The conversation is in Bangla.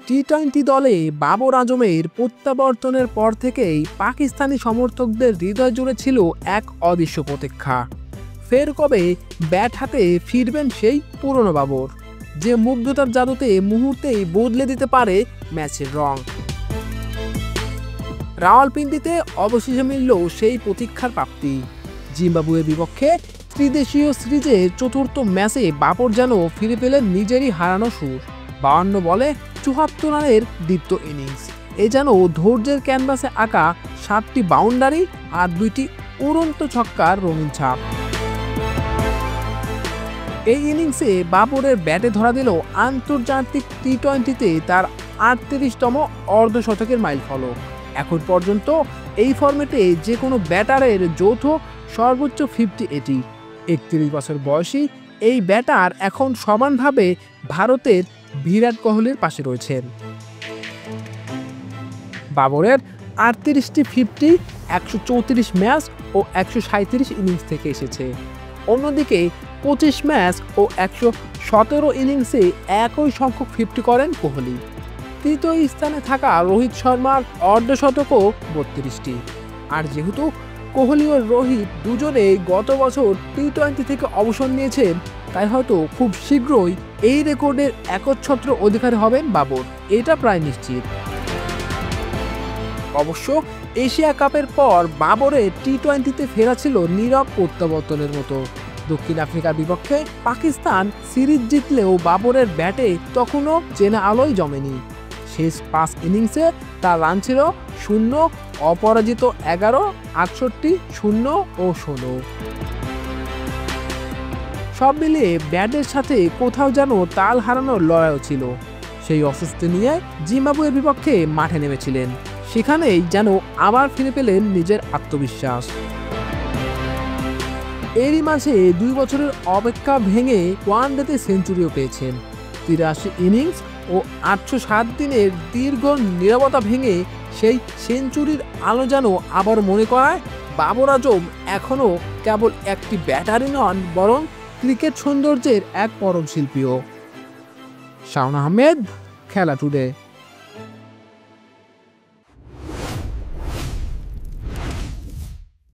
টি-20 দলে বাবর আজমের প্রত্যাবর্তনের পর থেকেই পাকিস্তানি সমর্থকদের হৃদয় জুড়ে ছিল এক অদৃশ্য প্রতীক্ষা। ফের কবে ব্যাট হাতে ফিরবেন সেই পুরনো বাবর, যে মুগ্ধতার জাদুতে মুহূর্তেই বদলে দিতে পারে ম্যাচের রং। রাওয়ালপিন্ডিতে অবশেষে মিলল সেই প্রতীক্ষার প্রাপ্তি। জিম্বাবুয়ের বিপক্ষে ত্রিদেশীয় সিরিজে চতুর্থ ম্যাচে বাবর যেন ফিরে পেলেন নিজেরই হারানো সুর। 52 বলে 74 রানের দীপ্ত ইনিংস, এ যেন ধৈর্যের ক্যানভাসে আঁকা 7টি বাউন্ডারি আর 2টি উড়ন্ত ছক্কার রঙিন ছাপ। এই ইনিংসে বাবরের ব্যাটে ধরা দিল আন্তর্জাতিক টি-20তে তার 38তম অর্ধশতকের মাইলফলক। এখন পর্যন্ত এই ফরম্যাটে যে কোনো ব্যাটারের যৌথ সর্বোচ্চ 50 এটি। 31 বছর বয়সী এই ব্যাটার এখন সমানভাবে ভারতের বিরাট কোহলির পাশে রয়েছেন। বাবরের 38টি 50 134 ম্যাচ ও 137 ইনিংস থেকে এসেছে। অন্যদিকে 25 ম্যাচ ও 117 ইনিংসে একই সংখ্যক 50 করেন কোহলি। তৃতীয় স্থানে থাকা রোহিত শর্মার অর্ধশতকও 32টি। আর যেহেতু কোহলি ও রোহিত দুজনেই গত বছর টি-20 থেকে অবসর নিয়েছেন, তাই হয়তো খুব শীঘ্রই এই রেকর্ডের একচ্ছত্র অধিকারী হবেন বাবর, এটা প্রায় নিশ্চিত। অবশ্য এশিয়া কাপের পর বাবরের টি-20তে ফেরা ছিল নীরব প্রত্যাবর্তনের মতো। দক্ষিণ আফ্রিকার বিপক্ষে পাকিস্তান সিরিজ জিতলেও বাবরের ব্যাটে তখনও চেনা আলোয় জমেনি। শেষ 5 ইনিংসে তার রান ছিল 0, অপরাজিত 11, 68, 0 ও 16। সব মিলিয়ে ব্যাটের সাথে কোথাও যেন তাল হারানোর লড়াইও ছিল। সেই অস্বস্তি নিয়ে জিম্বাবুয়ের বিপক্ষে মাঠে নেমেছিলেন, সেখানেই যেন আবার ফিরে পেলেন নিজের আত্মবিশ্বাস। এরই মাঝে 2 বছরের অপেক্ষা ভেঙে ওয়ানডেতে সেঞ্চুরিও পেয়েছেন। 83 ইনিংস ও 807 দিনের দীর্ঘ নীরবতা ভেঙে সেই সেঞ্চুরির আলো যেন আবার মনে করায় বাবর আজম এখনও কেবল একটি ব্যাটারই নন, বরং ক্রিকেট সৌন্দর্যের এক পরম শিল্পীও। শাওন আহমেদ, খেলা টুডে।